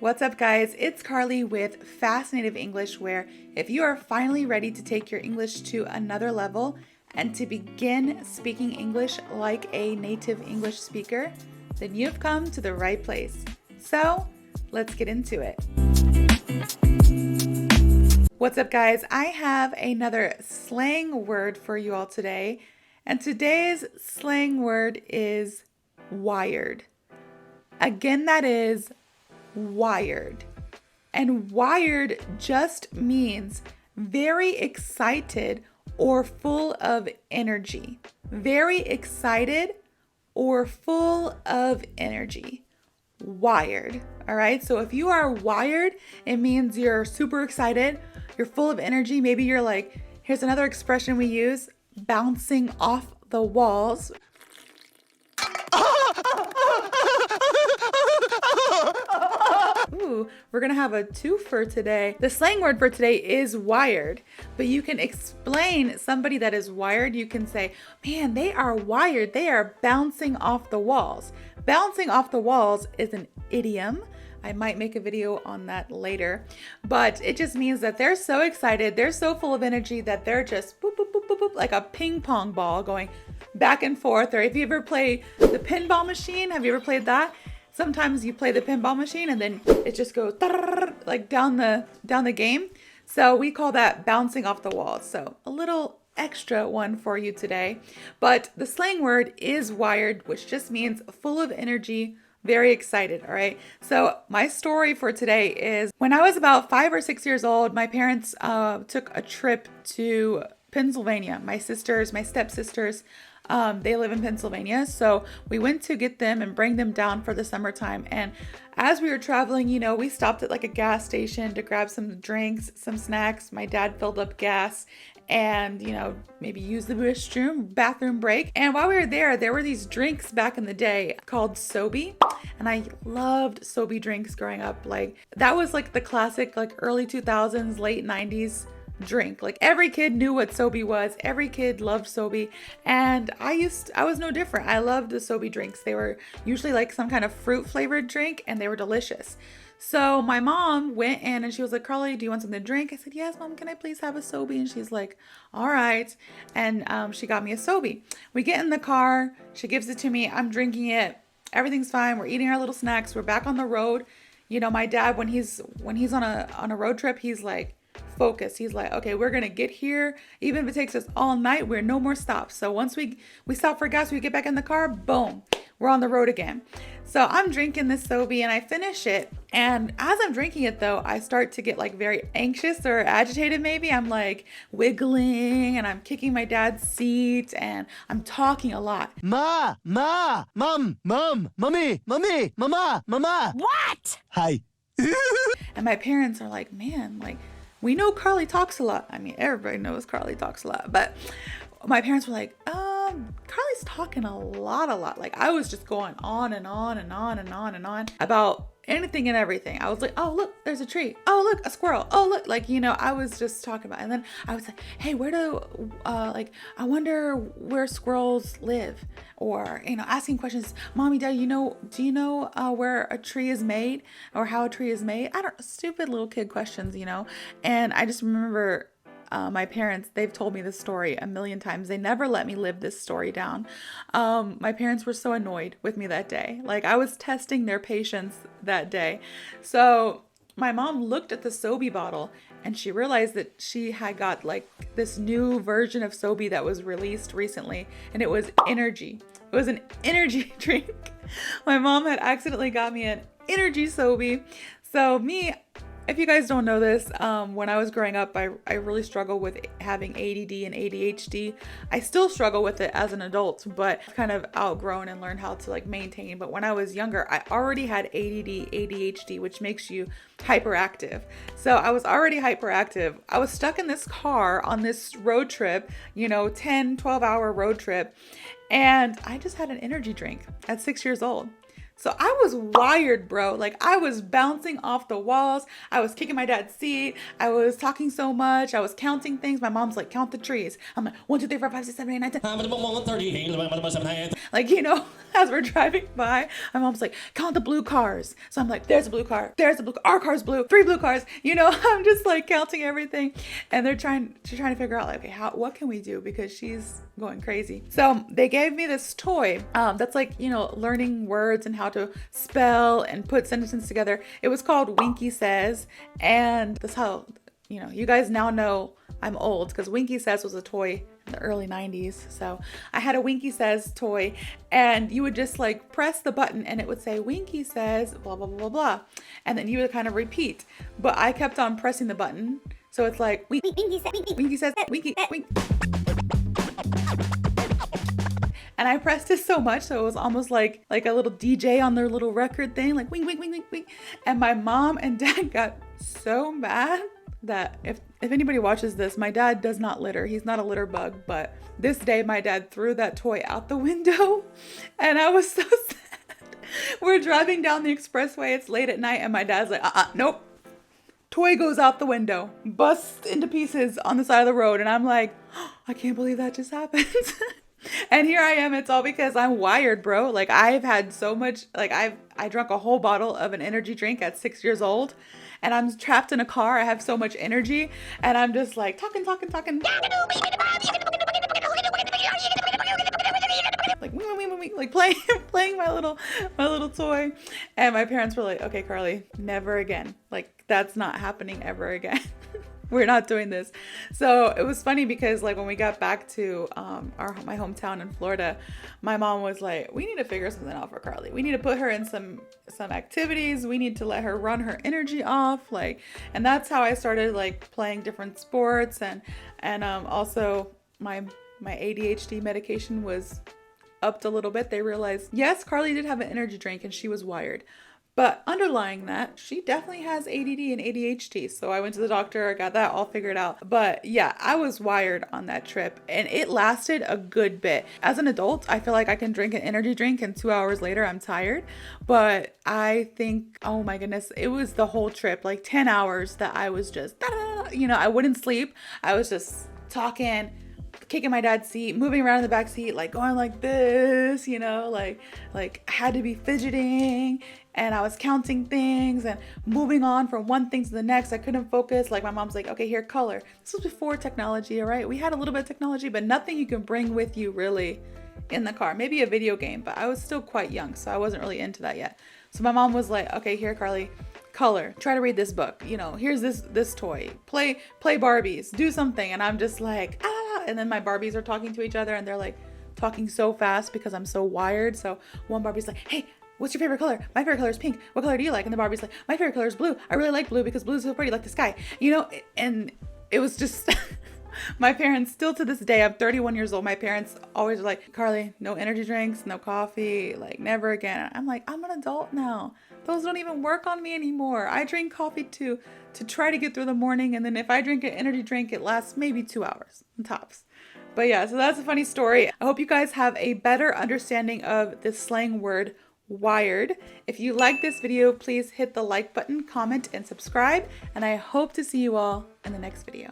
What's up, guys? It's Carly with FasciNATIVE English, where if you are finally ready to take your English to another level and to begin speaking English like a native English speaker, then you've come to the right place. So let's get into it. What's up, guys? I have another slang word for you all today, and today's slang word is wired. Again, that is wired. And wired just means very excited or full of energy. Very excited or full of energy. Wired. All right. So if you are wired, it means you're super excited. You're full of energy. Maybe you're like, here's another expression we use, bouncing off the walls. Ooh, we're gonna have a twofer today. The slang word for today is wired, but you can explain somebody that is wired. You can say, man, they are wired. They are bouncing off the walls. Bouncing off the walls is an idiom. I might make a video on that later, but it just means that they're so excited. They're so full of energy that they're just boop, boop, boop, boop, boop, like a ping pong ball going back and forth. Or if you ever play the pinball machine, have you ever played that? Sometimes you play the pinball machine and then it just goes like down the game. So we call that bouncing off the walls. So a little extra one for you today. But the slang word is wired, which just means full of energy, very excited. All right. So my story for today is when I was about 5 or 6 years old, my parents took a trip to Pennsylvania. My stepsisters, they live in Pennsylvania. So we went to get them and bring them down for the summertime. And as we were traveling, we stopped at like a gas station to grab some drinks, some snacks. My dad filled up gas and, maybe use the bathroom break. And while we were there were these drinks back in the day called Sobe. And I loved Sobe drinks growing up. Like that was like the classic, like early 2000s, late 90s drink. Like every kid knew what Sobe was. Every kid loved Sobe. And I was no different. I loved the Sobe drinks. They were usually like some kind of fruit flavored drink and they were delicious. So my mom went in and she was like, Carly, do you want something to drink? I said, yes, Mom, can I please have a Sobe? And she's like, all right. And she got me a Sobe. We get in the car. She gives it to me. I'm drinking it. Everything's fine. We're eating our little snacks. We're back on the road. My dad, when he's on a road trip, he's like, focus. He's like, okay, we're gonna get here. Even if it takes us all night, we're no more stops. So once we stop for gas, we get back in the car, boom, we're on the road again. So I'm drinking this Sobe and I finish it. And as I'm drinking it though, I start to get like very anxious or agitated maybe. I'm like wiggling and I'm kicking my dad's seat and I'm talking a lot. Mom, mommy, mama. What? Hi. And my parents are like, man, like, we know Carly talks a lot. I mean, everybody knows Carly talks a lot, but my parents were like, Carly's talking a lot. Like I was just going on and on and on and on and on about anything and everything. I was like, oh, look, there's a tree. Oh, look, a squirrel. Oh, look, like, I was just talking about it. And then I was like, hey, I wonder where squirrels live, or, asking questions. Mommy, Dad, do you know where a tree is made or how a tree is made? Stupid little kid questions, And I just remember my parents, they've told me this story a million times. They never let me live this story down. My parents were so annoyed with me that day. Like I was testing their patience that day. So my mom looked at the Sobe bottle and she realized that she had got like this new version of Sobe that was released recently, and it was energy. It was an energy drink. My mom had accidentally got me an energy Sobe. So if you guys don't know this, when I was growing up, I really struggled with having ADD and ADHD. I still struggle with it as an adult, but I've kind of outgrown and learned how to like maintain. But when I was younger, I already had ADD, ADHD, which makes you hyperactive. So I was already hyperactive. I was stuck in this car on this road trip, 10, 12-hour road trip. And I just had an energy drink at 6 years old. So I was wired, bro. Like I was bouncing off the walls. I was kicking my dad's seat. I was talking so much. I was counting things. My mom's like, count the trees. I'm like, 1, 2, 3, 4, 5, 6, 7, 8, 9, 10. Like, as we're driving by, my mom's like, count the blue cars. So I'm like, there's a blue car, there's a blue car, our car's blue, 3 blue cars. You know, I'm just like counting everything. And she's trying to figure out like, okay, what can we do? Because she's going crazy. So they gave me this toy that's like, you know, learning words and how to spell and put sentences together. It was called Winky Says. And that's how, you know, you guys now know I'm old, because Winky Says was a toy in the early 90s. So I had a Winky Says toy, and you would just like press the button and it would say Winky Says blah blah blah blah blah, and then you would kind of repeat. But I kept on pressing the button, so it's like Winky Says Winky. And I pressed it so much, so it was almost like a little DJ on their little record thing, like wing, wing, wing, wing, wing. And my mom and dad got so mad that if anybody watches this, my dad does not litter. He's not a litter bug, but this day my dad threw that toy out the window, and I was so sad. We're driving down the expressway. It's late at night, and my dad's like, nope. Toy goes out the window, busts into pieces on the side of the road, and I'm like, I can't believe that just happened. And here I am. It's all because I'm wired, bro. Like, I've had so much, like I drank a whole bottle of an energy drink at 6 years old, and I'm trapped in a car. I have so much energy, and I'm just like talking. Like playing my little toy. And my parents were like, okay, Carly, never again. Like, that's not happening ever again. We're not doing this. So it was funny because like when we got back to my hometown in Florida, my mom was like, we need to figure something out for Carly. We need to put her in some activities. We need to let her run her energy off. Like, and that's how I started like playing different sports, and also my ADHD medication was upped a little bit. They realized, yes, Carly did have an energy drink and she was wired. But underlying that, she definitely has ADD and ADHD. So I went to the doctor, I got that all figured out. But yeah, I was wired on that trip, and it lasted a good bit. As an adult, I feel like I can drink an energy drink and 2 hours later I'm tired. But I think, oh my goodness, it was the whole trip, like 10 hours that I was just, you know, I wouldn't sleep. I was just talking, kicking my dad's seat, moving around in the back seat, like going like this, you know, like I had to be fidgeting, and I was counting things and moving on from one thing to the next. I couldn't focus. Like my mom's like, okay, here, color. This was before technology, all right? We had a little bit of technology, but nothing you can bring with you really in the car. Maybe a video game, but I was still quite young, so I wasn't really into that yet. So my mom was like, okay, here, Carly, color, try to read this book, you know, here's this toy, play Barbies, do something. And I'm just like, and then my Barbies are talking to each other, and they're like talking so fast because I'm so wired. So one Barbie's like, hey, what's your favorite color? My favorite color is pink. What color do you like? And the Barbie's like, my favorite color is blue. I really like blue because blue is so pretty, like the sky, you know. And it was just my parents, still to this day, I'm 31 years old. My parents always are like, Carly, no energy drinks, no coffee, like never again. I'm like, I'm an adult now. Those don't even work on me anymore. I drink coffee to try to get through the morning. And then if I drink an energy drink, it lasts maybe 2 hours tops. But yeah, so that's a funny story. I hope you guys have a better understanding of the slang word wired. If you like this video, please hit the like button, comment, and subscribe. And I hope to see you all in the next video.